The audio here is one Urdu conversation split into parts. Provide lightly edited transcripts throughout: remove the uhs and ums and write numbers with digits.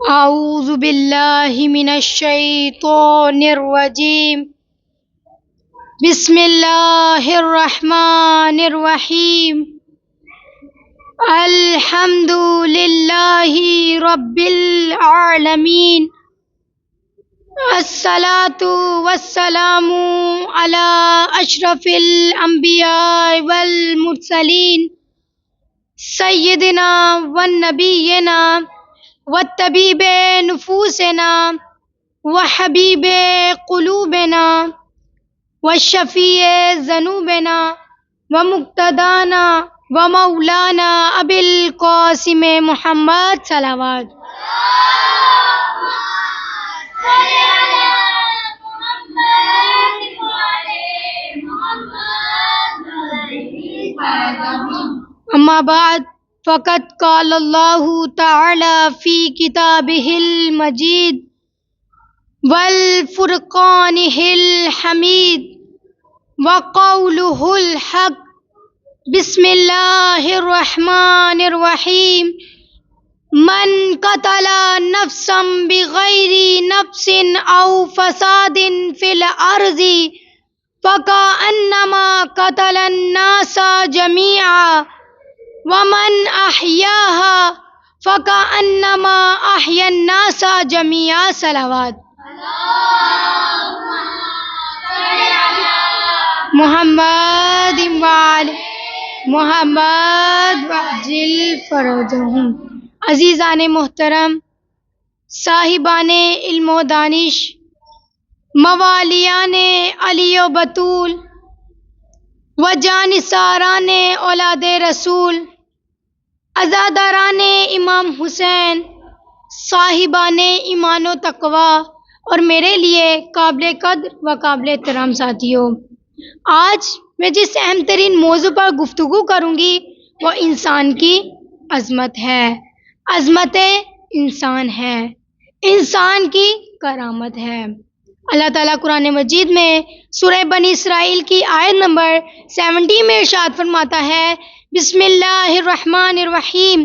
اعوذ باللہ من الشیطان الرجیم بسم اللہ الرحمن الرحیم الحمد للہ رب العالمین الصلاۃ والسلام علی اشرف الانبیاء والمرسلین سیدنا والنبینا والطبیب نفوسنا وحبیب قلوبنا والشفیع ذنوبنا ومقتدانا ومولانا ابی القاسم محمد صلوات. اما بعد فقد قال اللہ تعالی فی کتابہ المجید والفرقانہ الحمید وقولہ الحق. بسم اللہ الرحمن الرحیم من قتل نفسا بغیر نفس او فساد فی الارض فکأنما قتل الناس جميعا ومن احیاها فکأنما احیا الناس جميعا. صلوات. محمد وآل محمد وعجل فرجهم. عزیزان محترم، صاحبان علم و دانش، موالیان علی و بطول و جانثاران اولاد رسول، عزاداران امام حسین، صاحبان ایمان و تقوی اور میرے لیے قابل قدر و قابل احترام ساتھیوں، آج میں جس اہم ترین موضوع پر گفتگو کروں گی وہ انسان کی عظمت ہے، عظمت انسان ہے، انسان کی کرامت ہے. اللہ تعالیٰ قرآن مجید میں سورہ بنی اسرائیل کی آیت نمبر 70 میں ارشاد فرماتا ہے، بسم اللہ الرحمن الرحیم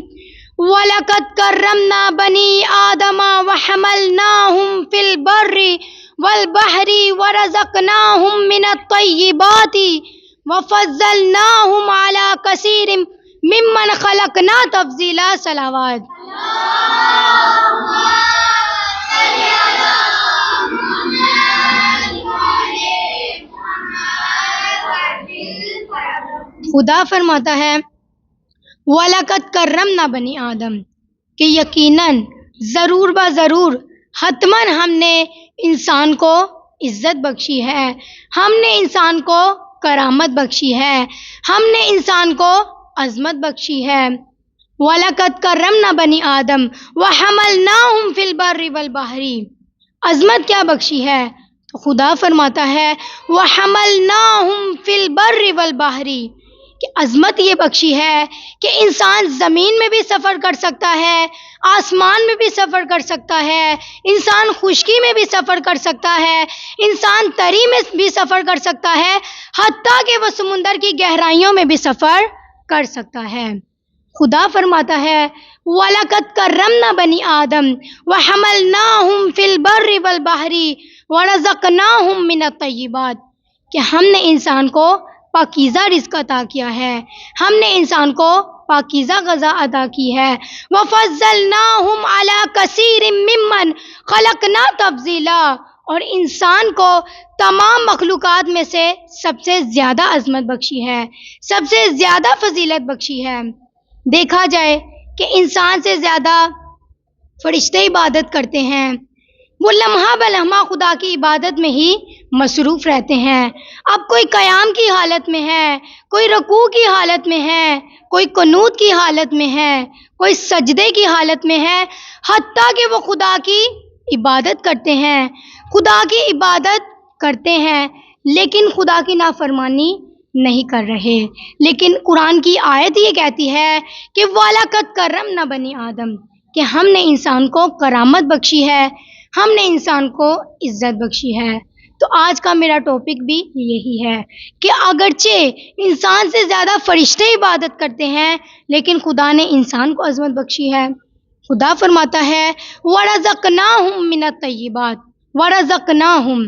وَلَقَدْ كَرَّمْنَا بَنِي آدَمَ وَحَمَلْنَاهُمْ فِي الْبَرِّ وَالْبَحْرِ وَرَزَقْنَاهُمْ مِنَ الطَّيِّبَاتِ وَفَضَّلْنَاهُمْ عَلَى كَثِيرٍ مِّمَّنْ خَلَقْنَا تَفْضِيلًا. صلوات. خدا فرماتا ہے وَلَقَدْ كَرَّمْنَا بَنِي آدم، کہ یقیناً ضرور ضرور حتماً ہم نے انسان کو عزت بخشی ہے، ہم نے انسان کو کرامت بخشی ہے، ہم نے انسان کو عظمت بخشی ہے. وَلَقَدْ كَرَّمْنَا بَنِي آدم وَحَمَلْنَاهُمْ فِي الْبَرِّ وَالْبَحْرِ. عظمت کیا بخشی ہے؟ تو خدا فرماتا ہے وَحَمَلْنَاهُمْ فِي الْبَرِّ وَالْبَحْرِ، کہ عظمت یہ بخشی ہے کہ انسان زمین میں بھی سفر کر سکتا ہے، آسمان میں بھی سفر کر سکتا ہے، انسان خشکی میں بھی سفر کر سکتا ہے، انسان تری میں بھی سفر کر سکتا ہے، حتیٰ کہ وہ سمندر کی گہرائیوں میں بھی سفر کر سکتا ہے. خدا فرماتا ہے وَلَقَدْ كَرَّمْنَا بَنِي آدم وَحَمَلْنَاهُمْ فِي الْبَرِّ وَالْبَحْرِ وَرَزَقْنَاهُمْ مِنَ الطَّيِّبَاتِ، کہ ہم نے انسان کو پاکیزہ رزق عطا کیا ہے، ہم نے انسان کو پاکیزہ غذا عطا کی ہے. وَفَضَّلْنَاهُمْ عَلَى كَثِيرٍ مِّمَّنْ خَلَقْنَا تَفْضِيلًا، اور انسان کو تمام مخلوقات میں سے سب سے زیادہ عظمت بخشی ہے، سب سے زیادہ فضیلت بخشی ہے. دیکھا جائے کہ انسان سے زیادہ فرشتے عبادت کرتے ہیں، وہ لمحہ بلمحہ خدا کی عبادت میں ہی مصروف رہتے ہیں. اب کوئی قیام کی حالت میں ہے، کوئی رکوع کی حالت میں ہے، کوئی قنوت کی حالت میں ہے، کوئی سجدے کی حالت میں ہے، حتیٰ کہ وہ خدا کی عبادت کرتے ہیں، خدا کی عبادت کرتے ہیں لیکن خدا کی نافرمانی نہیں کر رہے. لیکن قرآن کی آیت یہ کہتی ہے کہ وَلَقَدْ كَرَّمْنَا بَنِي آدم، کہ ہم نے انسان کو کرامت بخشی ہے، ہم نے انسان کو عزت بخشی ہے. تو آج کا میرا ٹاپک بھی یہی ہے کہ اگرچہ انسان سے زیادہ فرشتے عبادت کرتے ہیں لیکن خدا نے انسان کو عظمت بخشی ہے. خدا فرماتا ہے وَرَزَقْنَاهُم مِّنَ الطَّيِّبَاتِ وَرَزَقْنَاهُم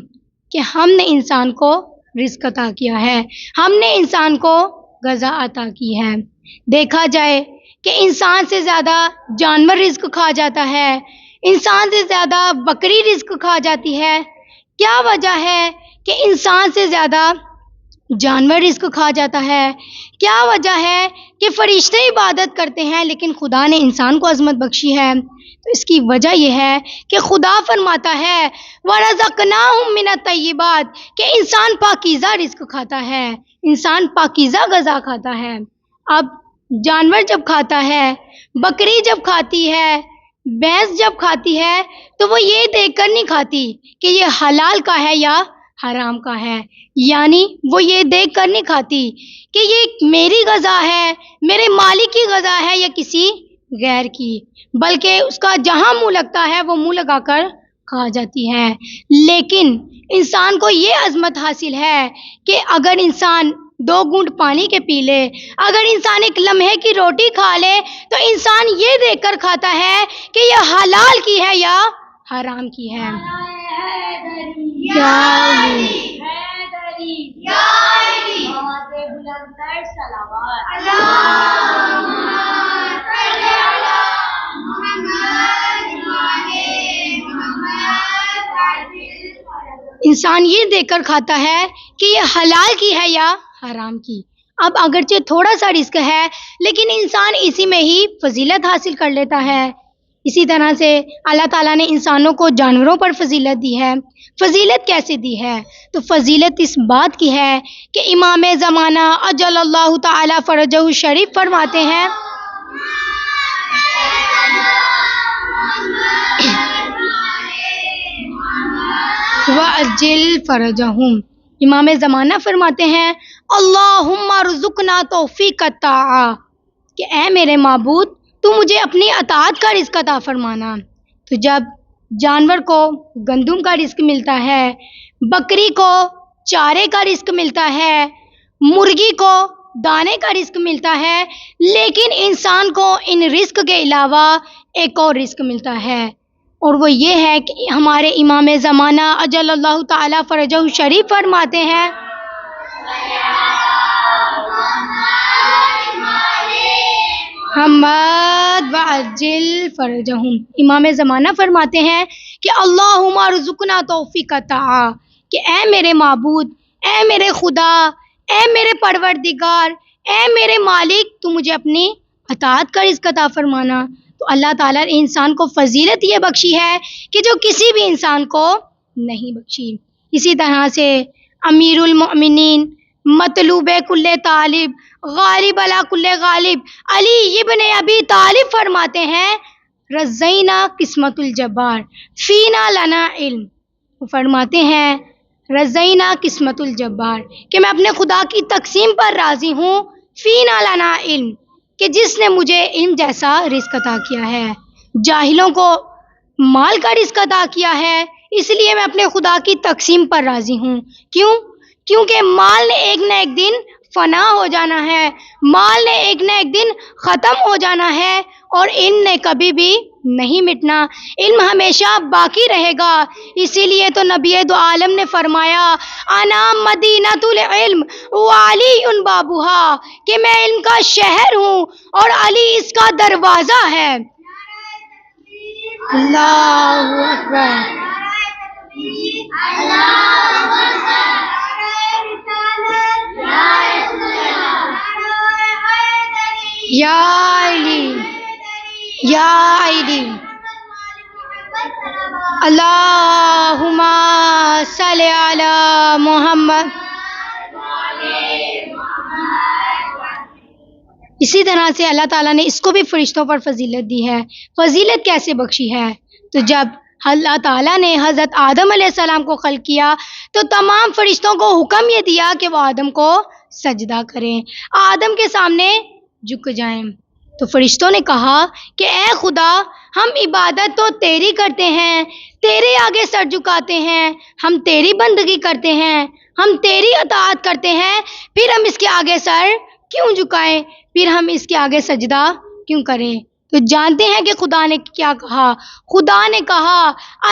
کہ ہم نے انسان کو رزق عطا کیا ہے، ہم نے انسان کو غذا عطا کی ہے۔ دیکھا جائے کہ انسان سے زیادہ جانور رزق کھا جاتا ہے، انسان سے زیادہ بکری رزق کھا جاتی ہے۔ کیا وجہ ہے کہ انسان سے زیادہ جانور رزق کھا جاتا ہے؟ کیا وجہ ہے کہ فرشتے عبادت کرتے ہیں لیکن خدا نے انسان کو عظمت بخشی ہے؟ تو اس کی وجہ یہ ہے کہ خدا فرماتا ہے وَرَزَقْنَاهُم مِّنَ الطَّيِّبَاتِ کہ انسان پاکیزہ رزق کھاتا ہے، انسان پاکیزہ غذا کھاتا ہے۔ اب جانور جب کھاتا ہے، بکری جب کھاتی ہے، بھینس جب کھاتی ہے، تو وہ یہ دیکھ کر نہیں کھاتی کہ یہ حلال کا ہے یا حرام کا ہے، یعنی وہ یہ دیکھ کر نہیں کھاتی کہ یہ میری غذا ہے، میرے مالک کی غذا ہے یا کسی غیر کی، بلکہ اس کا جہاں منہ لگتا ہے وہ منہ لگا کر کھا جاتی ہے۔ لیکن انسان کو یہ عظمت حاصل ہے کہ اگر انسان 2 گھونٹ پانی کے پی لے، اگر انسان ایک لمحے کی روٹی کھا لے، تو انسان یہ دیکھ کر کھاتا ہے کہ یہ حلال کی ہے یا حرام کی ہے۔ انسان یہ دیکھ کر کھاتا ہے کہ یہ حلال کی ہے یا حرام کی۔ اب اگرچہ تھوڑا سا رزق ہے لیکن انسان اسی میں ہی فضیلت حاصل کر لیتا ہے۔ اسی طرح سے اللہ تعالیٰ نے انسانوں کو جانوروں پر فضیلت دی ہے۔ فضیلت کیسے دی ہے؟ تو فضیلت اس بات کی ہے کہ امام زمانہ اجل اللہ تعالی فرجہ الشریف فرماتے ہیں وَأَجِّلْ فَرَجَهُمْ، امام زمانہ فرماتے ہیں اللہم ارزقنا توفیق الطاعہ کہ اے میرے معبود تو مجھے اپنی اطاعت کا رزق عطا فرمانا۔ تو جب جانور کو گندم کا رزق ملتا ہے، بکری کو چارے کا رزق ملتا ہے، مرغی کو دانے کا رزق ملتا ہے، لیکن انسان کو ان رزق کے علاوہ ایک اور رزق ملتا ہے، اور وہ یہ ہے کہ ہمارے امام زمانہ اجل اللہ تعالی فرجہ شریف فرماتے ہیں حمد وعجل فرجہم، امام زمانہ فرماتے ہیں کہ اللہم ارزقنا توفیق الطاعہ کہ اے میرے معبود، اے میرے خدا، اے میرے پروردگار، اے میرے مالک تو مجھے اپنی اطاعت کا رزق عطا فرمانا۔ تو اللہ تعالیٰ نے انسان کو فضیلت یہ بخشی ہے کہ جو کسی بھی انسان کو نہیں بخشی۔ اسی طرح سے امیر المؤمنین، مطلوب کل طالب، غالب علی کل غالب، علی ابن ابی طالب فرماتے ہیں رضینا قسمت الجبار فینا لنا علم، وہ فرماتے ہیں رضینا قسمت الجبار کہ میں اپنے خدا کی تقسیم پر راضی ہوں، فینا لنا علم کہ جس نے مجھے علم جیسا رزق عطا کیا ہے۔ جاہلوں کو مال کا رزق عطا کیا ہے، اس لیے میں اپنے خدا کی تقسیم پر راضی ہوں۔ کیونکہ مال نے ایک نہ ایک دن فنا ہو جانا ہے، مال نے ایک نہ ایک دن ختم ہو جانا ہے، اور علم نے کبھی بھی نہیں مٹنا، علم ہمیشہ باقی رہے گا۔ اسی لیے تو نبی دو عالم نے فرمایا انا مدینۃ العلم وعلی بابھا کہ میں علم کا شہر ہوں اور علی اس کا دروازہ ہے۔ اللہ اکبر، یا علی یا علی اللہم صلی علی محمد۔ اسی طرح سے اللہ تعالیٰ نے اس کو بھی فرشتوں پر فضیلت دی ہے۔ فضیلت کیسے بخشی ہے؟ تو جب اللہ تعالیٰ نے حضرت آدم علیہ السلام کو خلق کیا تو تمام فرشتوں کو حکم یہ دیا کہ وہ آدم کو سجدہ کریں، آدم کے سامنے جھک جائیں۔ تو فرشتوں نے کہا کہ اے خدا، ہم عبادت تو تیری کرتے ہیں، تیرے آگے سر جھکاتے ہیں، ہم تیری بندگی کرتے ہیں، ہم تیری اطاعت کرتے ہیں، پھر ہم اس کے آگے سر کیوں جھکائیں، پھر ہم اس کے آگے سجدہ کیوں کریں؟ تو تو جانتے ہیں کہ خدا نے کیا کہا؟ خدا نے کہا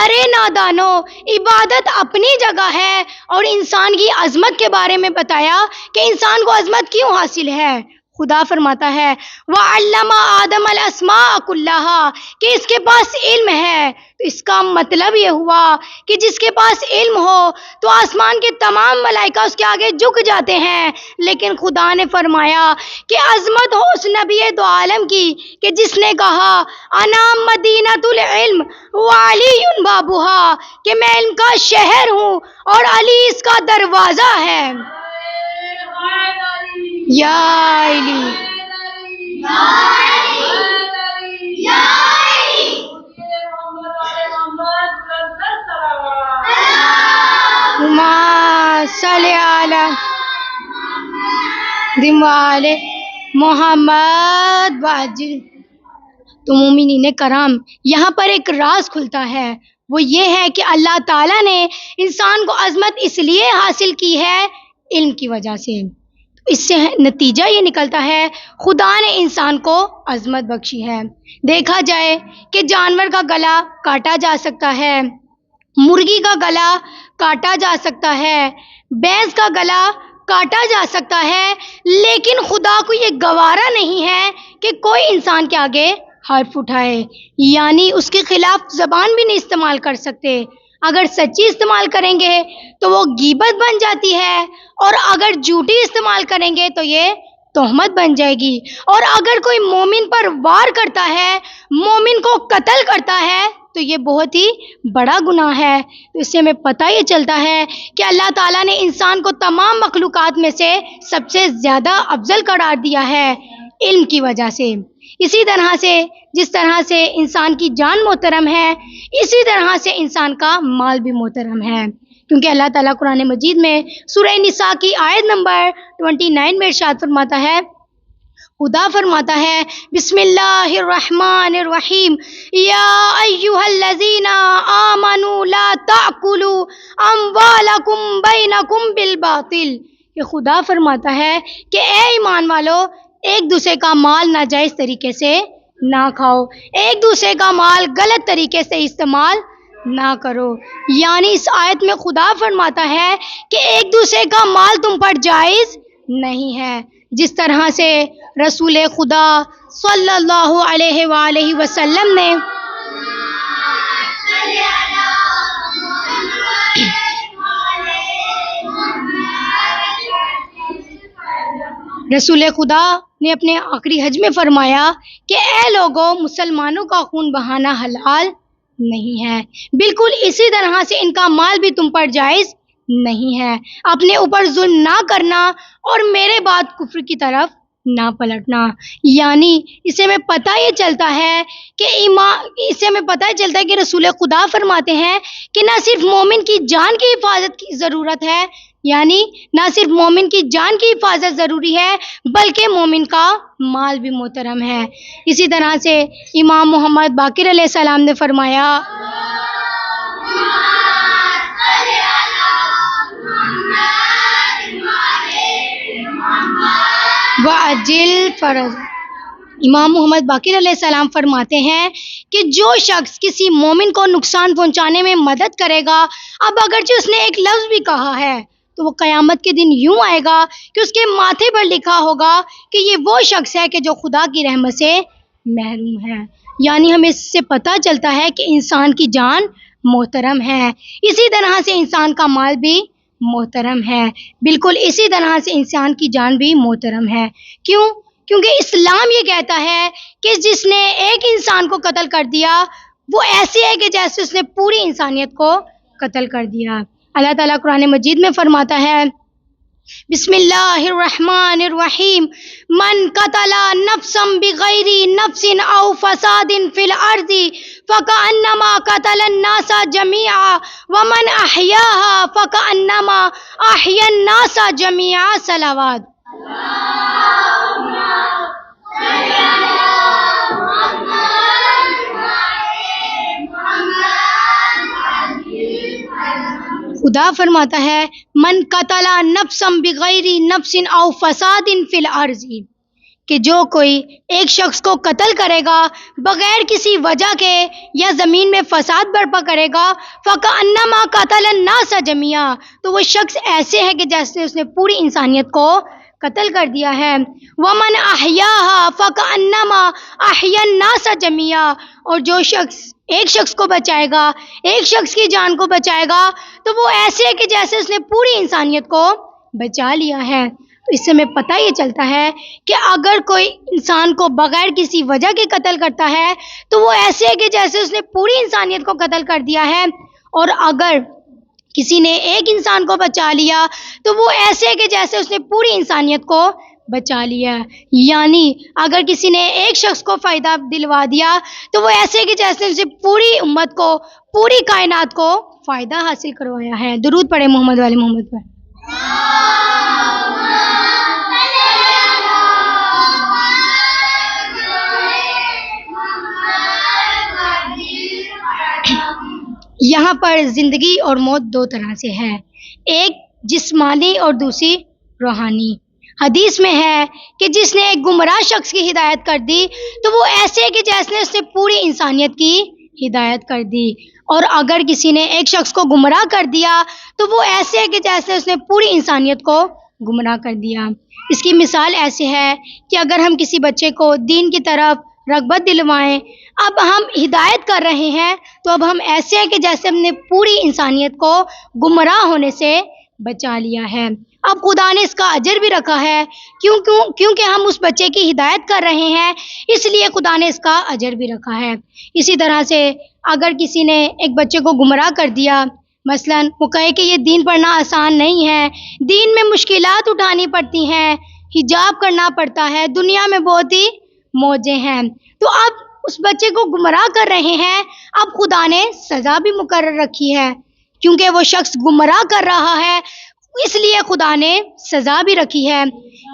ارے نادانو، عبادت اپنی جگہ ہے اور انسان کی عظمت کے بارے میں بتایا کہ انسان کو عظمت کیوں حاصل ہے۔ خدا فرماتا ہے وَعَلَّمَ آدَمَ الْأَسْمَاءَ كُلَّهَا کہ اس کے پاس علم ہے۔ تو اس کا مطلب یہ ہوا کہ جس کے پاس علم ہو تو آسمان کے تمام ملائکہ اس کے آگے جھک جاتے ہیں، لیکن خدا نے فرمایا کہ عظمت ہو اس نبی دو عالم کی کہ جس نے کہا انا مدینۃ العلم وعلی بابها کہ میں علم کا شہر ہوں اور علی اس کا دروازہ ہے۔ یا علی اللہم صلی علی محمد وعجل۔ تو مومنین کرام، یہاں پر ایک راز کھلتا ہے، وہ یہ ہے کہ اللہ تعالیٰ نے انسان کو عظمت اس لیے حاصل کی ہے علم کی وجہ سے۔ اس سے نتیجہ یہ نکلتا ہے خدا نے انسان کو عظمت بخشی ہے۔ دیکھا جائے کہ جانور کا گلا کاٹا جا سکتا ہے، مرغی کا گلا کاٹا جا سکتا ہے، بھینس کا گلا کاٹا جا سکتا ہے، لیکن خدا کو یہ گوارا نہیں ہے کہ کوئی انسان کے آگے حرف اٹھائے، یعنی اس کے خلاف زبان بھی نہیں استعمال کر سکتے۔ اگر سچی استعمال کریں گے تو وہ غیبت بن جاتی ہے، اور اگر جھوٹی استعمال کریں گے تو یہ تہمت بن جائے گی۔ اور اگر کوئی مومن پر وار کرتا ہے، مومن کو قتل کرتا ہے، تو یہ بہت ہی بڑا گناہ ہے۔ تو اس سے ہمیں پتہ یہ چلتا ہے کہ اللہ تعالیٰ نے انسان کو تمام مخلوقات میں سے سب سے زیادہ افضل قرار دیا ہے علم کی وجہ سے۔ اسی طرح سے جس طرح سے انسان کی جان محترم ہے، اسی طرح سے انسان کا مال بھی محترم ہے، کیونکہ اللہ تعالیٰ قرآن مجید میں سورہ نساء کی آیت نمبر 29 میں ارشاد فرماتا ہے، خدا فرماتا ہے بسم اللہ الرحمن الرحیم یا ایھا الذین آمنوا لا تأکلوا اموالکم بینکم بالباطل۔ یہ خدا فرماتا ہے کہ اے ایمان والو، ایک دوسرے کا مال ناجائز طریقے سے نہ کھاؤ، ایک دوسرے کا مال غلط طریقے سے استعمال نہ کرو۔ یعنی اس آیت میں خدا فرماتا ہے کہ ایک دوسرے کا مال تم پر جائز نہیں ہے، جس طرح سے رسول خدا صلی اللہ علیہ وآلہ وسلم نے اپنے آخری حج میں فرمایا کہ اے لوگوں، مسلمانوں کا خون بہانا حلال نہیں ہے، بالکل اسی طرح سے ان کا مال بھی تم پر جائز نہیں ہے۔ اپنے اوپر ظلم نہ کرنا اور میرے بعد کفر کی طرف نہ پلٹنا۔ یعنی اس سے ہمیں پتہ یہ چلتا ہے کہ رسول خدا فرماتے ہیں کہ نہ صرف مومن کی جان کی حفاظت کی ضرورت ہے، یعنی نہ صرف مومن کی جان کی حفاظت ضروری ہے بلکہ مومن کا مال بھی محترم ہے۔ اسی طرح سے امام محمد باقر علیہ السلام نے فرمایا وَأَجِّلْ فرض۔ امام محمد باقر علیہ السلام فرماتے ہیں کہ جو شخص کسی مومن کو نقصان پہنچانے میں مدد کرے گا، اب اگرچہ اس نے ایک لفظ بھی کہا ہے، تو وہ قیامت کے دن یوں آئے گا کہ اس کے ماتھے پر لکھا ہوگا کہ یہ وہ شخص ہے کہ جو خدا کی رحمت سے محروم ہے۔ یعنی ہمیں اس سے پتہ چلتا ہے کہ انسان کی جان محترم ہے، اسی طرح سے انسان کا مال بھی محترم ہے، بالکل اسی طرح سے انسان کی جان بھی محترم ہے۔ کیونکہ اسلام یہ کہتا ہے کہ جس نے ایک انسان کو قتل کر دیا وہ ایسی ہے کہ جیسے اس نے پوری انسانیت کو قتل کر دیا۔ اللہ تعالیٰ قرآن مجید میں فرماتا ہے بسم اللہ الرحمن الرحیم من قتل نفسا بغیر نفس او فساد فی الارض فکأنما قتل الناس جميعا ومن احیاها فکأنما احیا الناس جميعا۔ صلوات۔ خدا فرماتا ہے من قتل نفسا بغیر نفس او فساد فی الارض کہ جو کوئی ایک شخص کو قتل کرے گا بغیر کسی وجہ کے یا زمین میں فساد برپا کرے گا فَكَأَنَّمَا قَتَلَ النَّاسَ جَمِيعًا، تو وہ شخص ایسے ہے کہ جیسے اس نے پوری انسانیت کو قتل کر دیا ہے۔ وَمَنْ أَحْيَاهَا فَكَأَنَّمَا أَحْيَا النَّاسَ جَمِيعًا، اور جو شخص ایک شخص کو بچائے گا، ایک شخص کی جان کو بچائے گا، تو وہ ایسے ہے کہ جیسے اس نے پوری انسانیت کو بچا لیا ہے۔ تو اس سے ہمیں پتہ یہ چلتا ہے کہ اگر کوئی انسان کو بغیر کسی وجہ کے قتل کرتا ہے تو وہ ایسے ہے کہ جیسے اس نے پوری انسانیت کو قتل کر دیا ہے، اور اگر کسی نے ایک انسان کو بچا لیا تو وہ ایسے ہے کہ جیسے اس نے پوری انسانیت کو بچا لیا۔ یعنی اگر کسی نے ایک شخص کو فائدہ دلوا دیا تو وہ ایسے ہے کہ جیسے اسے پوری امت کو، پوری کائنات کو فائدہ حاصل کروایا ہے۔ درود پڑھے محمد والے محمد پر۔ یہاں پر زندگی اور موت دو طرح سے ہے، ایک جسمانی اور دوسری روحانی۔ حدیث میں ہے کہ جس نے ایک گمراہ شخص کی ہدایت کر دی تو وہ ایسے ہے کہ جیسے اس نے پوری انسانیت کی ہدایت کر دی، اور اگر کسی نے ایک شخص کو گمراہ کر دیا تو وہ ایسے ہے کہ جیسے اس نے پوری انسانیت کو گمراہ کر دیا۔ اس کی مثال ایسے ہے کہ اگر ہم کسی بچے کو دین کی طرف رغبت دلوائیں، اب ہم ہدایت کر رہے ہیں، تو اب ہم ایسے ہیں کہ جیسے ہم نے پوری انسانیت کو گمراہ ہونے سے بچا لیا ہے۔ اب خدا نے اس کا اجر بھی رکھا ہے، کیونکہ ہم اس بچے کی ہدایت کر رہے ہیں، اس لیے خدا نے اس کا اجر بھی رکھا ہے۔ اسی طرح سے اگر کسی نے ایک بچے کو گمراہ کر دیا، مثلا وہ کہے کہ یہ دین پڑھنا آسان نہیں ہے، دین میں مشکلات اٹھانی پڑتی ہیں، حجاب کرنا پڑتا ہے، دنیا میں بہت ہی موجیں ہیں، تو اب اس بچے کو گمراہ کر رہے ہیں، اب خدا نے سزا بھی مقرر رکھی ہے، کیونکہ وہ شخص گمراہ کر رہا ہے، اس لیے خدا نے سزا بھی رکھی ہے۔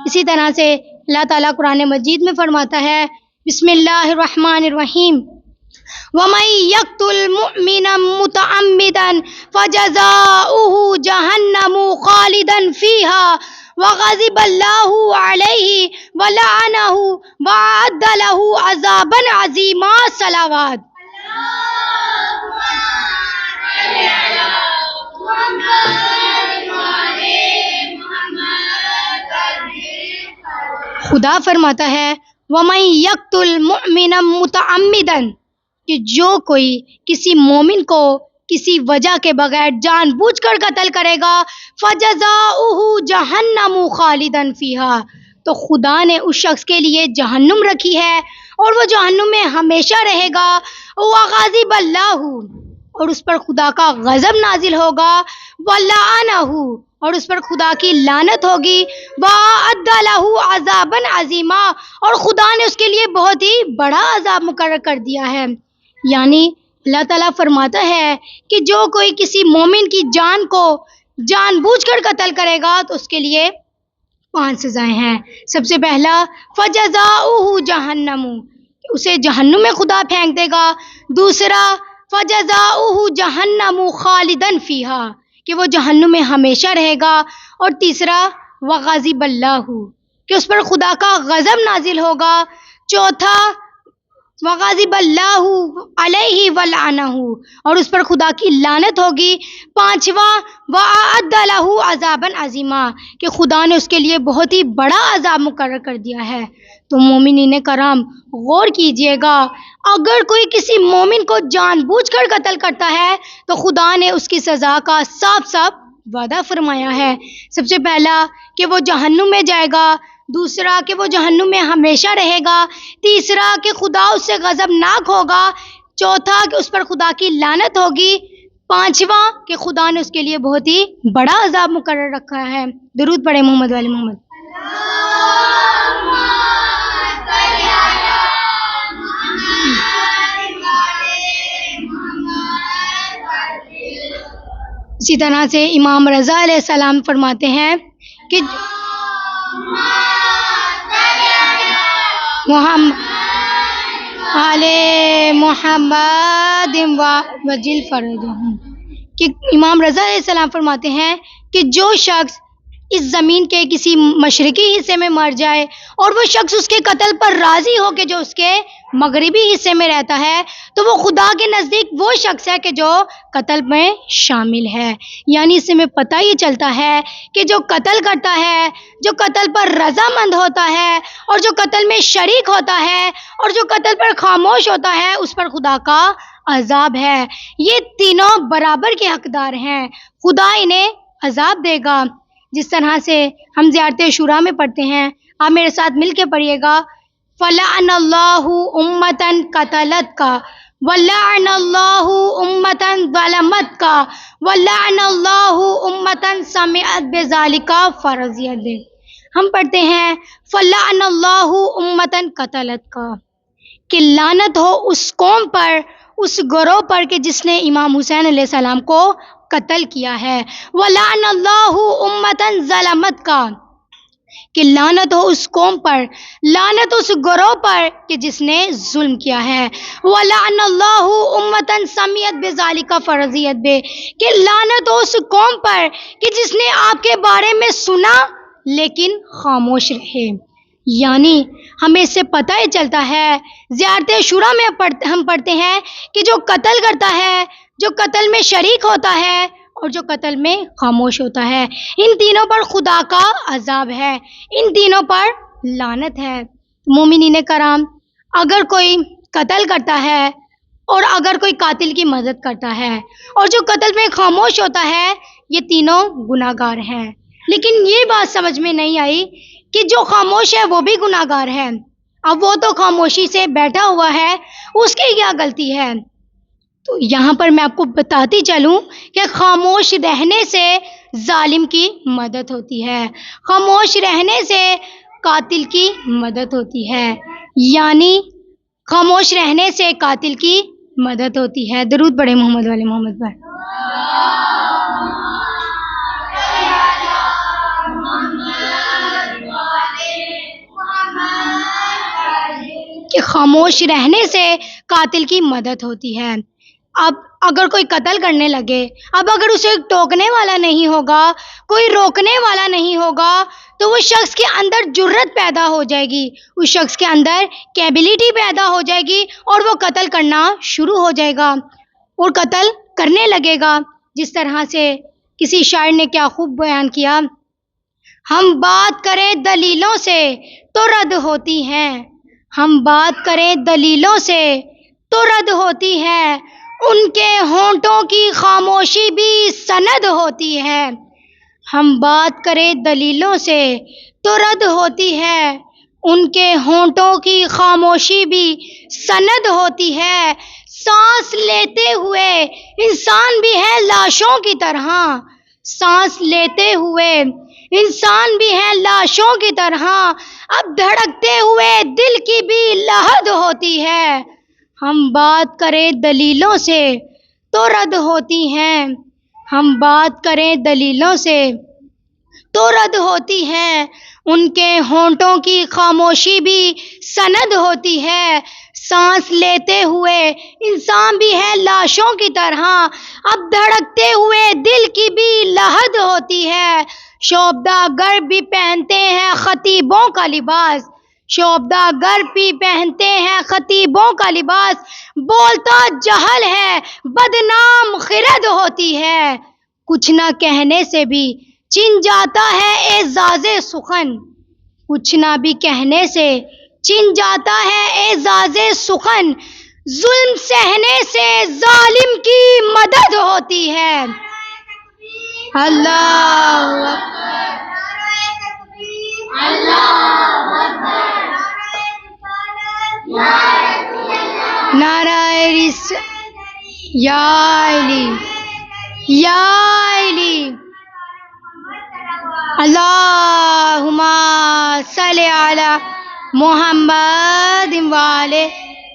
اسی طرح سے اللہ تعالیٰ قرآن مجید میں فرماتا ہے، بسم اللہ الرحمن الرحیم، وَمَن يَقْتُلْ مُؤْمِنًا مُتَعَمِّدًا فَجَزَاؤُهُ جَهَنَّمُ خَالِدًا فِيهَا وَغَضِبَ اللَّهُ عَلَيْهِ وَلَعَنَهُ وَأَعَدَّ لَهُ عَذَابًا عَظِيمًا۔ صلوات۔ خدا فرماتا ہے وَمَن يَقْتُلْ مُؤْمِنًا مُتَعَمِّدًا، کہ جو کوئی کسی مومن کو کسی وجہ کے بغیر جان بوجھ کر قتل کرے گا فَجَزَاؤُهُ جَهَنَّمُ خَالِدًا فِيهَا، تو خدا نے اس شخص کے لیے جہنم رکھی ہے اور وہ جہنم میں ہمیشہ رہے گا۔ وَغَضِبَ اللَّهُ، اور اس پر خدا کا غضب نازل ہوگا، وَلَعَنَهُ، اور اس پر خدا کی لعنت ہوگی، وَأَعَدَّ لَهُ عَذَابًا عَظِيمًا، اور خدا نے اس کے لیے بہت ہی بڑا عذاب مقرر کر دیا ہے۔ یعنی اللہ تعالیٰ فرماتا ہے کہ جو کوئی کسی مومن کی جان کو جان بوجھ کر قتل کرے گا تو اس کے لیے 5 سزائیں ہیں۔ سب سے پہلا فَجَزَاؤُهُ جَهَنَّمُ، اسے جہنم میں خدا پھینک دے گا۔ دوسرا فَجَزَاؤُهُ جَهَنَّمُ خَالِدًا فِيهَا، کہ وہ جہنم میں ہمیشہ رہے گا۔ اور تیسرا وَغَضِبَ اللَّهُ، کہ اس پر خدا کا غضب نازل ہوگا۔ چوتھا وَغَضِبَ اللَّهُ عَلَيْهِ وَلَعَنَهُ، اور اس پر خدا کی لعنت ہوگی۔ پانچواں وَأَعَدَّ لَهُ عَذَابًا عَظِيمًا، کہ خدا نے اس کے لیے بہت ہی بڑا عذاب مقرر کر دیا ہے۔ تو مومنین کرام غور کیجئے گا، اگر کوئی کسی مومن کو جان بوجھ کر قتل کرتا ہے تو خدا نے اس کی سزا کا صاف صاف وعدہ فرمایا ہے۔ سب سے پہلا کہ وہ جہنم میں جائے گا، دوسرا کہ وہ جہنم میں ہمیشہ رہے گا، تیسرا کہ خدا اس سے غضبناک ہوگا، چوتھا کہ اس پر خدا کی لعنت ہوگی، پانچواں کہ خدا نے اس کے لیے بہت ہی بڑا عذاب مقرر رکھا ہے۔ درود پڑھے محمد والے محمد۔ اسی طرح سے امام رضا علیہ السلام فرماتے ہیں کہ محمد وجل فرجہم، کہ امام رضا علیہ السلام فرماتے ہیں کہ جو شخص اس زمین کے کسی مشرقی حصے میں مر جائے اور وہ شخص اس کے قتل پر راضی ہو کہ جو اس کے مغربی حصے میں رہتا ہے، تو وہ خدا کے نزدیک وہ شخص ہے کہ جو قتل میں شامل ہے۔ یعنی اس سے ہمیں پتہ یہ چلتا ہے کہ جو قتل کرتا ہے، جو قتل پر رضامند ہوتا ہے اور جو قتل میں شریک ہوتا ہے اور جو قتل پر خاموش ہوتا ہے، اس پر خدا کا عذاب ہے۔ یہ تینوں برابر کے حقدار ہیں، خدا انہیں عذاب دے گا۔ جس طرح سے ہم زیارت عاشوراء میں پڑھتے ہیں، آپ میرے ساتھ مل کے پڑھیے گا، فَلَعَنَ اللَّهُ أُمَّةً قَتَلَتْكَ وَلَعَنَ اللَّهُ أُمَّةً ظَلَمَتْكَ وَلَعَنَ اللَّهُ أُمَّةً سَمِعَتْ بِذَلِكَ فَرَضِيَتْ بِهِ۔ ہم پڑھتے ہیں فَلَعَنَ اللَّهُ أُمَّةً قَتَلَتْكَ، کہ لعنت ہو اس قوم پر، اس گروہ پر کہ جس نے امام حسین علیہ السلام کو قتل کیا ہے۔ وَلَعَنَ اللَّهُ أُمَّةً ظَلَمَتْكَ، کہ لعنت ہو اس قوم پر، لعنت اس گروہ پر کہ جس نے ظلم کیا ہے۔ وَلَعَنَ اللَّهُ أُمَّةً سَمِعَتْ بِذَلِكَ فَرَضِيَتْ بِهِ، کہ لعنت ہو اس قوم پر کہ جس نے آپ کے بارے میں سنا لیکن خاموش رہے۔ یعنی ہمیں اس سے پتہ ہی چلتا ہے، زیارت عاشوراء میں ہم پڑھتے ہیں کہ جو قتل کرتا ہے، جو قتل میں شریک ہوتا ہے اور جو قتل میں خاموش ہوتا ہے، ان تینوں پر خدا کا عذاب ہے، ان تینوں پر لعنت ہے۔ مومنین کرام، اگر کوئی قتل کرتا ہے اور اگر کوئی قاتل کی مدد کرتا ہے اور جو قتل میں خاموش ہوتا ہے، یہ تینوں گناہ گار ہیں۔ لیکن یہ بات سمجھ میں نہیں آئی کہ جو خاموش ہے وہ بھی گناہ گار ہے۔ اب وہ تو خاموشی سے بیٹھا ہوا ہے، اس کی کیا غلطی ہے؟ تو یہاں پر میں آپ کو بتاتی چلوں کہ خاموش رہنے سے ظالم کی مدد ہوتی ہے، خاموش رہنے سے قاتل کی مدد ہوتی ہے، یعنی خاموش رہنے سے قاتل کی مدد ہوتی ہے۔ درود پڑھیں محمد والے محمد پر۔ کہ خاموش رہنے سے قاتل کی مدد ہوتی ہے۔ اب اگر کوئی قتل کرنے لگے، اب اگر اسے ٹوکنے والا نہیں ہوگا، کوئی روکنے والا نہیں ہوگا، تو وہ شخص کے اندر جرت پیدا ہو جائے گی، اس شخص کے اندر کیبلٹی پیدا ہو جائے گی اور وہ قتل کرنا شروع ہو جائے گا اور قتل کرنے لگے گا۔ جس طرح سے کسی شاعر نے کیا خوب بیان کیا، ہم بات کریں دلیلوں سے تو رد ہوتی ہیں، ہم بات کریں دلیلوں سے تو رد ہوتی ہے، ان کے ہونٹوں کی خاموشی بھی سند ہوتی ہے۔ ہم بات کریں دلیلوں سے تو رد ہوتی ہے، ان کے ہونٹوں کی خاموشی بھی سند ہوتی ہے۔ سانس لیتے ہوئے انسان بھی ہے لاشوں کی طرح، سانس لیتے ہوئے انسان بھی ہے لاشوں کی طرح، اب دھڑکتے ہوئے دل کی بھی لہد ہوتی ہے۔ ہم بات کریں دلیلوں سے تو رد ہوتی ہیں، ہم بات کریں دلیلوں سے تو رد ہوتی ہے، ان کے ہونٹوں کی خاموشی بھی سند ہوتی ہے۔ سانس لیتے ہوئے انسان بھی ہے لاشوں کی طرح، اب دھڑکتے ہوئے دل کی بھی لہد ہوتی ہے۔ شوبدہ گر بھی پہنتے ہیں خطیبوں کا لباس، شوبدہ گر بھی پہنتے ہیں خطیبوں کا لباس، بولتا جہل ہے بدنام خرد ہوتی ہے۔ کچھ نہ کہنے سے بھی چن جاتا ہے اعزاز سخن، کچھ نہ بھی کہنے سے چن جاتا ہے اعزاز سخن، ظلم سہنے سے ظالم کی مدد ہوتی ہے۔ اللہ نعرہ یا علی یا علی، اللہم صلی علی محمد وعلی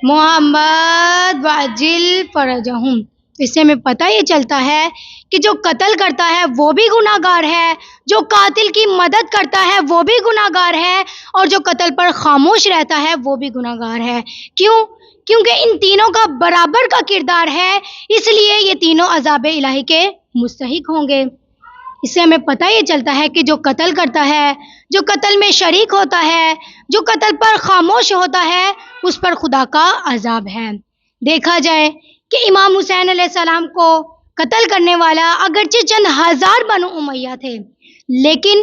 محمد وعجل فرجہم۔ اس سے ہمیں پتہ یہ چلتا ہے کہ جو قتل کرتا ہے وہ بھی گناہ گار ہے، جو قاتل کی مدد کرتا ہے وہ بھی گناہ گار ہے، اور جو قتل پر خاموش رہتا ہے وہ بھی گناہ گار ہے۔ کیونکہ ان تینوں کا برابر کا کردار ہے، اس لیے یہ تینوں عذاب الہی کے مستحق ہوں گے۔ اس سے ہمیں پتہ یہ چلتا ہے کہ جو قتل کرتا ہے، جو قتل میں شریک ہوتا ہے، جو قتل پر خاموش ہوتا ہے، اس پر خدا کا عذاب ہے۔ دیکھا جائے کہ امام حسین علیہ السلام کو قتل کرنے والا اگرچہ چند ہزار بنو امیہ تھے، لیکن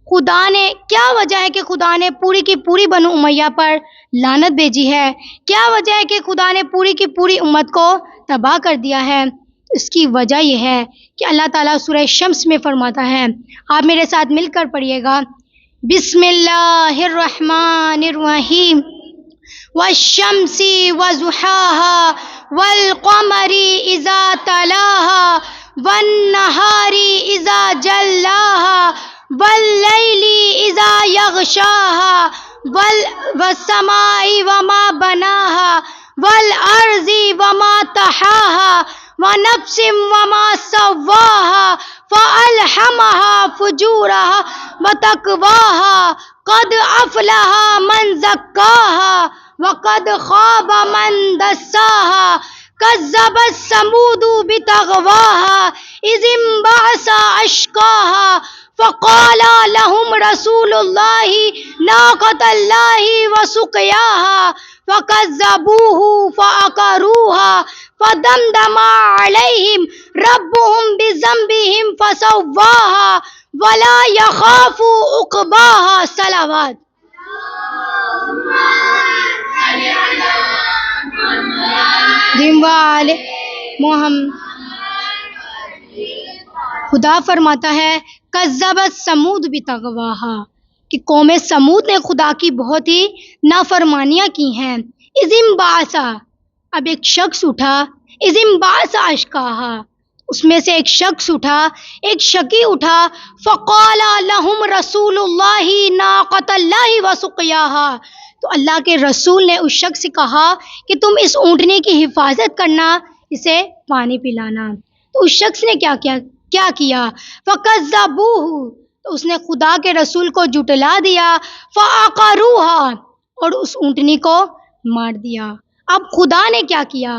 خدا نے کیا وجہ ہے کہ خدا نے پوری کی پوری بنو امیہ پر لعنت بھیجی ہے؟ کیا وجہ ہے کہ خدا نے پوری کی پوری امت کو تباہ کر دیا ہے؟ اس کی وجہ یہ ہے کہ اللہ تعالیٰ سورہ شمس میں فرماتا ہے، آپ میرے ساتھ مل کر پڑھیے گا، بسم اللہ الرحمن الرحیم، والشمس وضحاها والقمر اذا تلاها والنہار اذا جلاها واللیل اذا یغشاها والسماء وما بناها والارض وما طحاها ونفس وما سواها فألهمها فجورها وتقواها قد أفلح من زكاها وقد خاب من دساها كذبت ثمود بطغواها إذ انبعث أشقاها فقال لهم رسول الله ناقة الله وسقياها فكذبوه فعقروها فدمدم عليهم ربهم بذنبهم فسواها ولا يخاف عقباها صلوات۔ محمد خدا فرماتا ہے کذبت ثمود بطغواہا، کہ قوم سمود نے خدا کی بہت ہی نافرمانیاں کی ہیں۔ اذ انبعث، اب ایک شخص اٹھا، اذ انبعث اشقاہا، اس میں سے ایک شخص اٹھا، ایک شقی اٹھا، فقال لهم رسول اللہ ناقۃ اللہ وسقیاها، تو اللہ کے رسول نے اس شخص سے کہا کہ تم اس اونٹنی کی حفاظت کرنا، اسے پانی پلانا۔ تو اس شخص نے کیا کیا؟ فَكَذَّبُوهُ، تو اس نے خدا کے رسول کو جھٹلا دیا، فَعَقَرُوهَا، اور اس اونٹنی کو مار دیا۔ اب خدا نے کیا کیا؟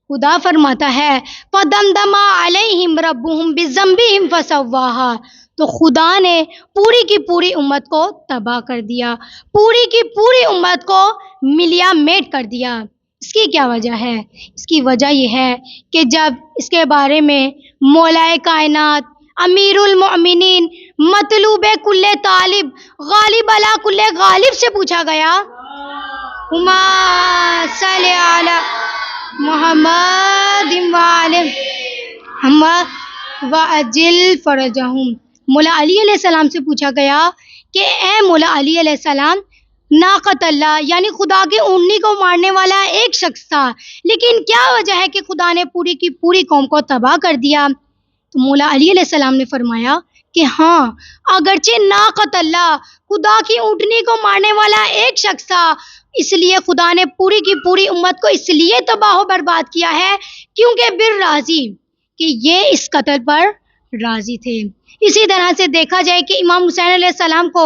خدا فرماتا ہے فَدَمْدَمَ عَلَيْهِمْ رَبُّهُمْ بِذَنبِهِمْ فَسَوَّاهَا، تو خدا نے پوری کی پوری امت کو تباہ کر دیا، پوری کی پوری امت کو ملیا میٹ کر دیا۔ اس کی کیا وجہ ہے؟ اس کی وجہ یہ ہے کہ جب اس کے بارے میں مولائے کائنات، امیر المؤمنین، مطلوب کل طالب، غالب علی کل غالب سے پوچھا گیا، ہما صلی علی محمد وعجل فرجہم، مولا علی علیہ السلام سے پوچھا گیا کہ اے مولا علی علیہ السلام، ناقۃ اللہ یعنی خدا کے اونٹنی کو مارنے والا ایک شخص تھا، لیکن کیا وجہ ہے کہ خدا نے پوری کی پوری قوم کو تباہ کر دیا؟ تو مولا علی علیہ السلام نے فرمایا کہ ہاں، اگرچہ ناقۃ اللہ خدا کی اونٹنی کو مارنے والا ایک شخص تھا، اس لیے خدا نے پوری کی پوری امت کو اس لیے تباہ و برباد کیا ہے کیونکہ بر راضی، کہ یہ اس قتل پر راضی تھے۔ اسی طرح سے دیکھا جائے کہ امام حسین علیہ السلام کو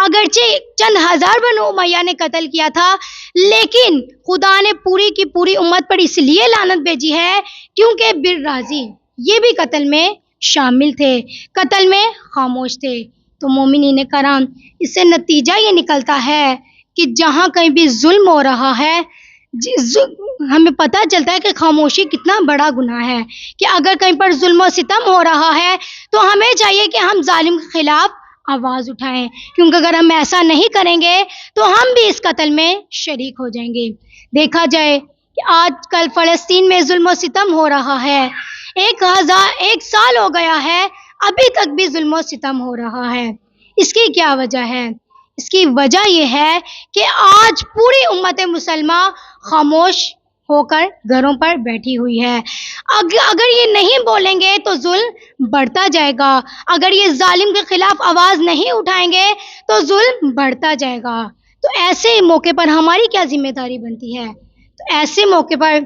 اگرچہ چند ہزار بنو امیہ نے قتل کیا تھا، لیکن خدا نے پوری کی پوری امت پر اس لیے لعنت بھیجی ہے کیونکہ بر راضی یہ بھی قتل میں شامل تھے، قتل میں خاموش تھے۔ تو مومنین کرام، اس سے نتیجہ یہ نکلتا ہے کہ جہاں کہیں بھی ظلم ہو رہا ہے، ہمیں پتہ چلتا ہے کہ خاموشی کتنا بڑا گناہ ہے، کہ اگر کہیں پر ظلم و ستم ہو رہا ہے تو ہمیں چاہیے کہ ہم ظالم کے خلاف آواز اٹھائیں، کیونکہ اگر ہم ایسا نہیں کریں گے تو ہم بھی اس قتل میں شریک ہو جائیں گے۔ دیکھا جائے کہ آج کل فلسطین میں ظلم و ستم ہو رہا ہے، 1 سال ہو گیا ہے، ابھی تک بھی ظلم و ستم ہو رہا ہے۔ اس کی کیا وجہ ہے؟ اس کی وجہ یہ ہے کہ آج پوری امت مسلمہ خاموش ہو کر گھروں پر بیٹھی ہوئی ہے۔ اگر یہ نہیں بولیں گے تو ظلم بڑھتا جائے گا، اگر یہ ظالم کے خلاف آواز نہیں اٹھائیں گے تو ظلم بڑھتا جائے گا۔ تو ایسے موقع پر ہماری کیا ذمہ داری بنتی ہے؟ تو ایسے موقع پر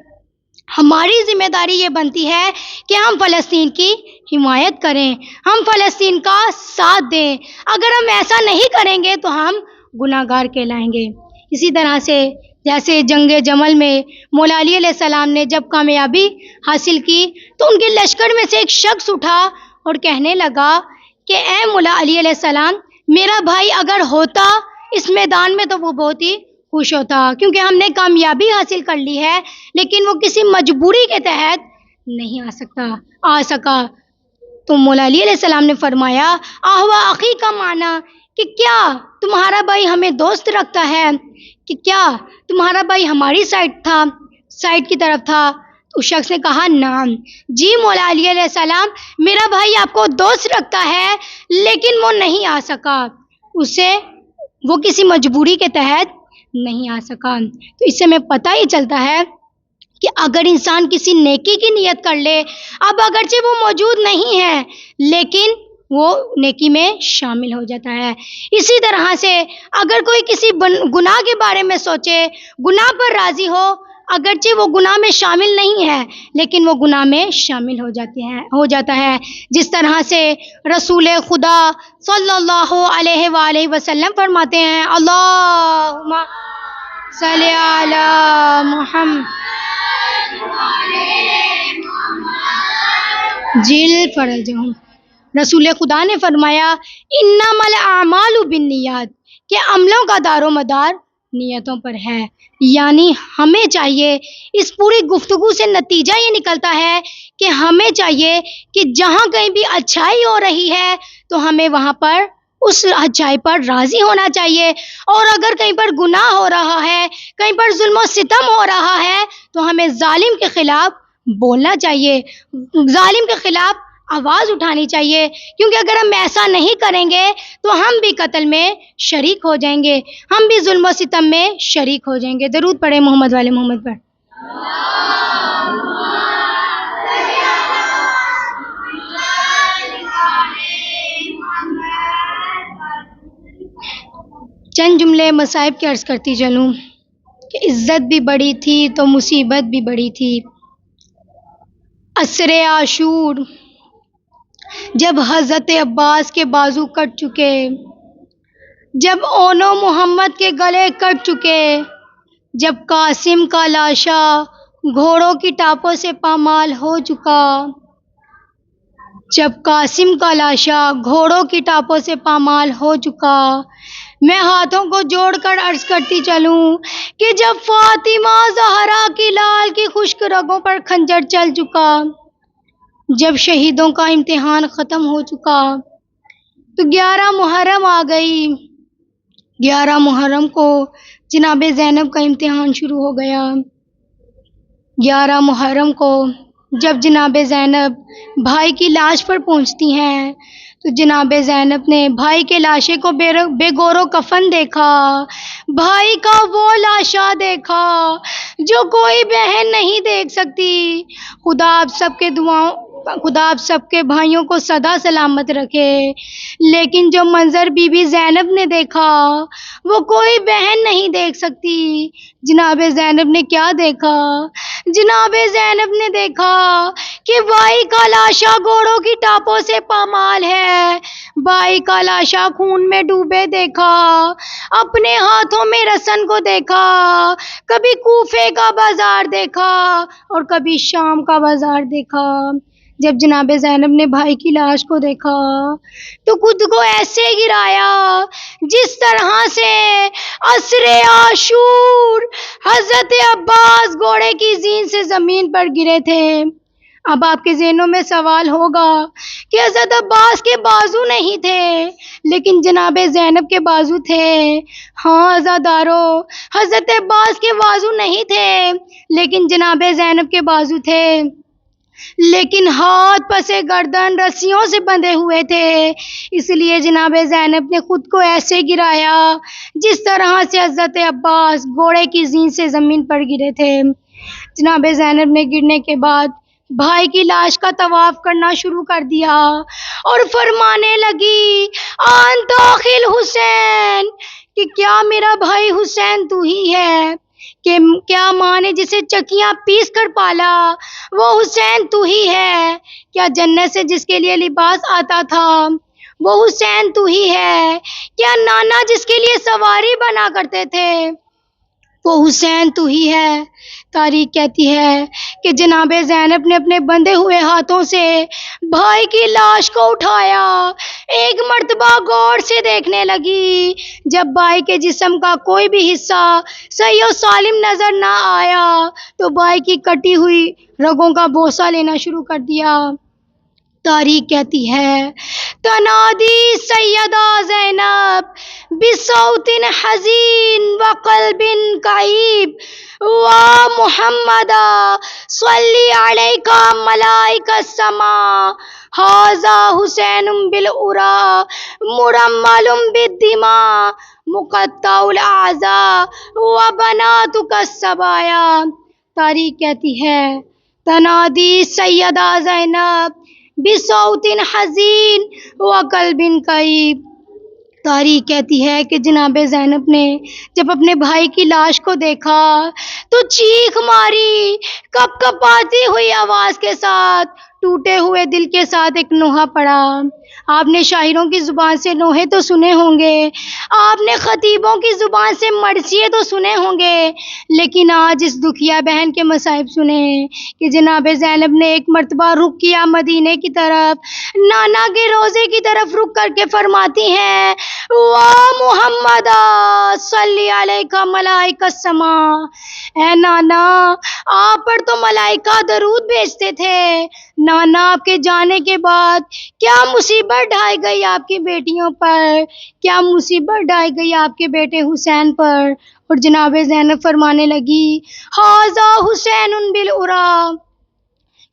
ہماری ذمہ داری یہ بنتی ہے کہ ہم فلسطین کی حمایت کریں، ہم فلسطین کا ساتھ دیں۔ اگر ہم ایسا نہیں کریں گے تو ہم گناہ گار کہلائیں گے۔ اسی طرح سے جیسے جنگ جمل میں مولا علی علیہ السلام نے جب کامیابی حاصل کی تو ان کے لشکر میں سے ایک شخص اٹھا اور کہنے لگا کہ اے مولا علی علیہ السلام، میرا بھائی اگر ہوتا اس میدان میں تو وہ بہت ہی خوش ہوتا، کیونکہ ہم نے کامیابی حاصل کر لی ہے، لیکن وہ کسی مجبوری کے تحت نہیں آ سکا۔ تو مولا علی علیہ السلام نے فرمایا آہوا عقی کا معنی کہ کیا تمہارا بھائی ہمیں دوست رکھتا ہے، کہ کیا تمہارا بھائی ہماری سائڈ کی طرف تھا؟ تو اس شخص نے کہا نعم، جی مولا علی علیہ السلام، میرا بھائی آپ کو دوست رکھتا ہے، لیکن وہ نہیں آ سکا، وہ کسی مجبوری کے تحت نہیں آ سکا۔ تو اس سے ہمیں پتہ ہی چلتا ہے کہ اگر انسان کسی نیکی کی نیت کر لے، اب اگرچہ وہ موجود نہیں ہے لیکن وہ نیکی میں شامل ہو جاتا ہے۔ اسی طرح سے اگر کوئی کسی گناہ کے بارے میں سوچے، گناہ پر راضی ہو، اگرچہ وہ گناہ میں شامل نہیں ہے لیکن وہ گناہ میں شامل ہو جاتا ہے، جس طرح سے رسول خدا صلی اللہ علیہ وآلہ وسلم فرماتے ہیں اللہم صلی علی محمد جل فرجہم۔ رسول خدا نے فرمایا انما الاعمال بالنیات، کہ عملوں کا دار و مدار نیتوں پر ہے۔ یعنی ہمیں چاہیے، اس پوری گفتگو سے نتیجہ یہ نکلتا ہے کہ ہمیں چاہیے کہ جہاں کہیں بھی اچھائی ہو رہی ہے تو ہمیں وہاں پر اس اچھائی پر راضی ہونا چاہیے، اور اگر کہیں پر گناہ ہو رہا ہے، کہیں پر ظلم و ستم ہو رہا ہے تو ہمیں ظالم کے خلاف بولنا چاہیے، ظالم کے خلاف آواز اٹھانی چاہیے، کیونکہ اگر ہم ایسا نہیں کریں گے تو ہم بھی قتل میں شریک ہو جائیں گے، ہم بھی ظلم و ستم میں شریک ہو جائیں گے۔ درود پڑھیں محمد والے محمد پر۔ چند جملے مصائب کے عرض کرتی چلوں کہ عزت بھی بڑی تھی تو مصیبت بھی بڑی تھی۔ عصر عاشور جب حضرت عباس کے بازو کٹ چکے، جب اونو محمد کے گلے کٹ چکے، جب قاسم کا لاشا گھوڑوں کی ٹاپوں سے پامال ہو چکا، جب قاسم کا لاشا گھوڑوں کی ٹاپوں سے پامال ہو چکا، میں ہاتھوں کو جوڑ کر عرض کرتی چلوں کہ جب فاطمہ زہرا کی لال کی خشک رگوں پر خنجر چل چکا، جب شہیدوں کا امتحان ختم ہو چکا، تو 11 محرم آ گئی۔ 11 محرم کو جناب زینب کا امتحان شروع ہو گیا۔ 11 محرم کو جب جناب زینب بھائی کی لاش پر پہنچتی ہیں تو جناب زینب نے بھائی کے لاشے کو بے گور و کفن دیکھا، بھائی کا وہ لاشا دیکھا جو کوئی بہن نہیں دیکھ سکتی۔ خدا آپ سب کے بھائیوں کو سدا سلامت رکھے، لیکن جو منظر بی بی زینب نے دیکھا وہ کوئی بہن نہیں دیکھ سکتی۔ جناب زینب نے کیا دیکھا؟ جناب زینب نے دیکھا کہ بھائی کا لاشا گھوڑوں کی ٹاپوں سے پامال ہے، بھائی کا لاشا خون میں ڈوبے دیکھا، اپنے ہاتھوں میں رسن کو دیکھا، کبھی کوفے کا بازار دیکھا اور کبھی شام کا بازار دیکھا۔ جب جناب زینب نے بھائی کی لاش کو دیکھا تو خود کو ایسے گرایا جس طرح سے عصر عاشور حضرت عباس گھوڑے کی زین سے زمین پر گرے تھے۔ اب آپ کے ذہنوں میں سوال ہوگا کہ حضرت عباس کے بازو نہیں تھے لیکن جناب زینب کے بازو تھے۔ ہاں عزادارو، حضرت عباس کے بازو نہیں تھے لیکن جناب زینب کے بازو تھے، لیکن ہاتھ پسے گردن رسیوں سے بندھے ہوئے تھے، اس لیے جناب زینب نے خود کو ایسے گرایا جس طرح سے حضرت عباس گھوڑے کی زین سے زمین پر گرے تھے۔ جناب زینب نے گرنے کے بعد بھائی کی لاش کا طواف کرنا شروع کر دیا اور فرمانے لگی انت اخی الحسین، کہ کیا میرا بھائی حسین تو ہی ہے، کہ کیا ماں نے جسے چکیاں پیس کر پالا وہ حسین تو ہی ہے، کیا جنت سے جس کے لیے لباس آتا تھا وہ حسین تو ہی ہے، کیا نانا جس کے لیے سواری بنا کرتے تھے وہ حسین تو ہی ہے۔ تاریخ کہتی ہے کہ جناب زینب نے اپنے بندھے ہوئے ہاتھوں سے بھائی کی لاش کو اٹھایا، ایک مرتبہ غور سے دیکھنے لگی۔ جب بھائی کے جسم کا کوئی بھی حصہ صحیح و سالم نظر نہ آیا تو بھائی کی کٹی ہوئی رگوں کا بوسہ لینا شروع کر دیا۔ تاریخ کہتی ہے تنادی سیدہ زینب بصوت حزین وقلب کئیب و محمد صلی علیک ملائک السماء ھذا حسین بالعرا مرمل بالدماء مقطع الاعضاء و بناتک الصبایا۔ تاریخ کہتی ہے تنادی سیدہ زینب بصوت حزین وقلب کئیب۔ تاریخ کہتی ہے کہ جناب زینب نے جب اپنے بھائی کی لاش کو دیکھا تو چیخ ماری، کپ کپاتی ہوئی آواز کے ساتھ، ٹوٹے ہوئے دل کے ساتھ ایک نوحہ پڑھا۔ آپ نے شاعروں کی زبان سے نوحے تو سنے ہوں گے، آپ نے خطیبوں کی زبان سے مرثیے تو سنے ہوں گے، لیکن آج اس دکھیا بہن کے مصائب سنیں کہ جناب زینب نے ایک مرتبہ رخ کیا مدینے کی طرف، نانا کے روضے کی طرف رخ کر کے فرماتی ہیں وا محمد صلی علیک ملائک السماء، اے نانا آپ پر تو ملائکہ درود بھیجتے تھے، نانا آپ کے جانے کے بعد کیا مصیبت ڈھائی گئی آپ کی بیٹیوں پر، کیا مصیبت ڈھائی گئی آپ کے بیٹے حسین پر۔ اور جناب زینب فرمانے لگی ھذا حسین بالعرا،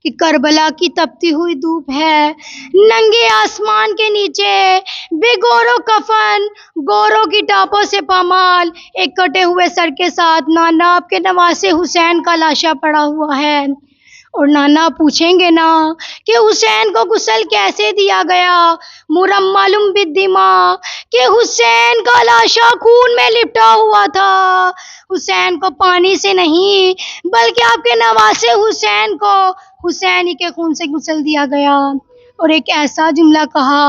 کہ کربلا کی تپتی ہوئی دھوپ ہے، ننگے آسمان کے نیچے بے گور و کفن، گوروں کی ٹاپوں سے پامال، ایک کٹے ہوئے سر کے ساتھ نانا آپ کے نواسے حسین کا لاشا پڑا ہوا ہے۔ اور نانا پوچھیں گے نا کہ حسین کو غسل کیسے دیا گیا، مرمل بالدماء، کہ حسین کا لاشا خون میں لپٹا ہوا تھا، حسین کو پانی سے نہیں بلکہ آپ کے نواسے حسین کو حسین ہی کے خون سے غسل دیا گیا۔ اور ایک ایسا جملہ کہا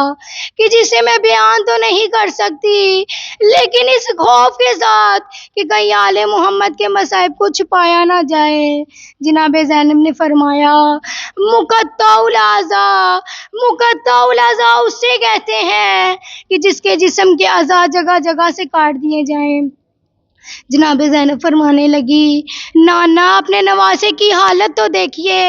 کہ جسے میں بیان تو نہیں کر سکتی، لیکن اس خوف کے ساتھ کہ کہیں آل محمد کے مصائب کو چھپایا نہ جائے، جناب زینب نے فرمایا مقطع الاعضاء، مقطع الاعضاء اسے کہتے ہیں کہ جس کے جسم کے اعضاء جگہ جگہ سے کاٹ دیے جائیں۔ جناب زینب فرمانے لگی نانا اپنے نواسے کی حالت تو دیکھیے،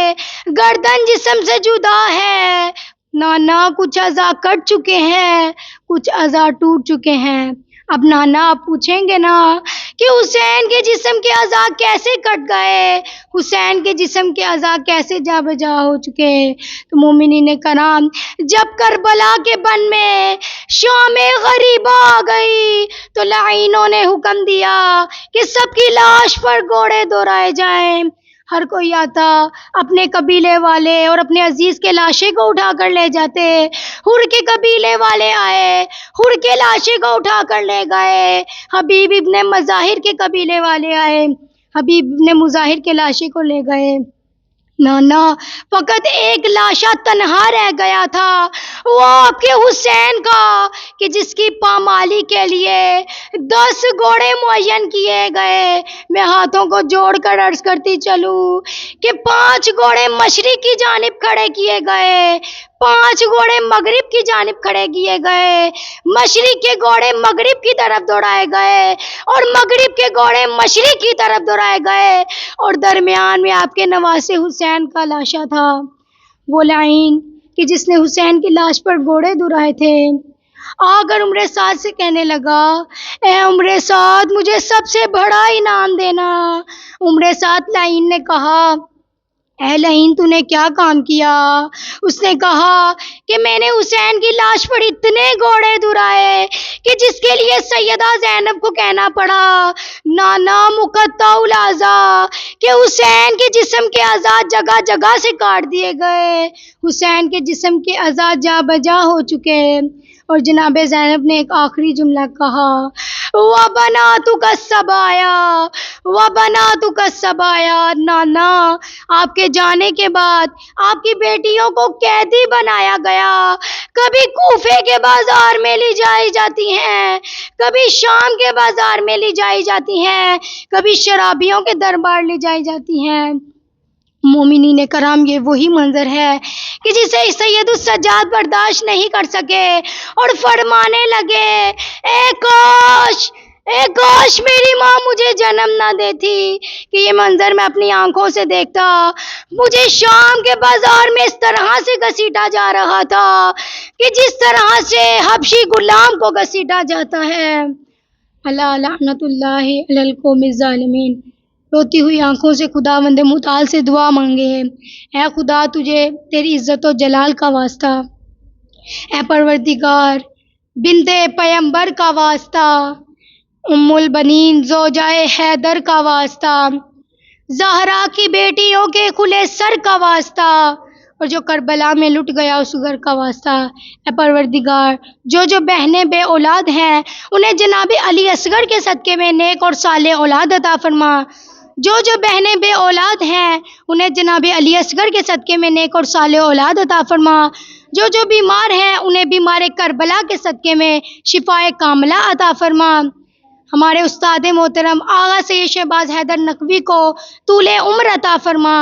گردن جسم سے جدا ہے، نانا کچھ اعضاء کٹ چکے ہیں، کچھ اعضاء ٹوٹ چکے ہیں۔ اب نانا آپ پوچھیں گے نا کہ حسین کے جسم کے اعضاء کیسے کٹ گئے، حسین کے جسم کے اعضاء کیسے جا بجا ہو چکے، تو مومنین کرام جب کربلا کے بن میں شام غریبہ آ گئی تو لعینوں نے حکم دیا کہ سب کی لاش پر گھوڑے دوڑائے جائیں۔ ہر کوئی آتا اپنے قبیلے والے اور اپنے عزیز کے لاشے کو اٹھا کر لے جاتے، حر کے قبیلے والے آئے، حر کے لاشے کو اٹھا کر لے گئے، حبیب ابن مظاہر کے قبیلے والے آئے، حبیب ابن مظاہر کے لاشے کو لے گئے۔ نانا فقط ایک لاشا تنہا رہ گیا تھا، وہ آپ کے حسین کا، کہ جس کی پامالی کے لیے 10 گھوڑے معین کیے گئے۔ میں ہاتھوں کو جوڑ کر عرض کرتی چلوں کہ 5 گھوڑے مشرق کی جانب کھڑے کیے گئے، 5 گھوڑے مغرب کی جانب کھڑے کیے گئے، مشرق کے گھوڑے مغرب کی طرف دوڑائے گئے اور مغرب کے گھوڑے مشرق کی طرف دوڑائے گئے، اور درمیان میں آپ کے نواسے حسین کا لاشا تھا۔ وہ لعین کہ جس نے حسین کی لاش پر گھوڑے دوڑائے تھے آ کر عمر سعد سے کہنے لگا اے عمر سعد مجھے سب سے بڑا انعام دینا۔ عمر سعد لعین نے کہا اے لعین تو نے کیا کام کیا؟ اس نے کہا کہ میں نے حسین کی لاش پر اتنے گھوڑے دوڑائے کہ جس کے لیے سیدہ زینب کو کہنا پڑا نانا مقطع الاعضاء، کہ حسین کے جسم کے اعضاء جگہ جگہ سے کاٹ دیے گئے، حسین کے جسم کے اعضاء جا بجا ہو چکے۔ اور جناب زینب نے ایک آخری جملہ کہا، وَبَنَاتُكَ السَّبَايَا وَبَنَاتُكَ السَّبَايَا، نانا آپ کے جانے کے بعد آپ کی بیٹیوں کو قیدی بنایا گیا، کبھی کوفے کے بازار میں لی جائی جاتی ہیں، کبھی شام کے بازار میں لی جائی جاتی ہیں، کبھی شرابیوں کے دربار لے جائی جاتی ہیں۔ مومنین کرام، یہ وہی منظر ہے کہ جسے سید السجاد برداشت نہیں کر سکے اور فرمانے لگے، اے کاش میری ماں مجھے جنم نہ دیتی کہ یہ منظر میں اپنی آنکھوں سے دیکھتا، مجھے شام کے بازار میں اس طرح سے گھسیٹا جا رہا تھا کہ جس طرح سے حبشی غلام کو گھسیٹا جاتا ہے۔ اللہ لعنت اللہ علی القوم الظالمین۔ روتی ہوئی آنکھوں سے خداوند متعال سے دعا مانگے، اے خدا تجھے تیری عزت و جلال کا واسطہ، اے پروردگار بنت پیمبر کا واسطہ، ام البنین زوجائے حیدر کا واسطہ، زہرا کی بیٹیوں کے کھلے سر کا واسطہ، اور جو کربلا میں لٹ گیا اس گھر کا واسطہ، اے پروردگار جو بہنیں بے اولاد ہیں انہیں جناب علی اصغر کے صدقے میں نیک اور صالح اولاد عطا فرما، جو بہنیں بے اولاد ہیں انہیں جناب علی اصغر کے صدقے میں نیک اور صالح اولاد عطا فرما، جو بیمار ہیں انہیں بیمار کربلا کے صدقے میں شفائے کاملہ عطا فرما۔ ہمارے استاد محترم آغا سید شہباز حیدر نقوی کو طول عمر عطا فرما،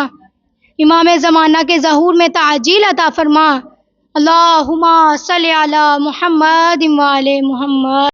امام زمانہ کے ظہور میں تعجیل عطا فرما۔ اللہم صلی علی محمد و آل محمد۔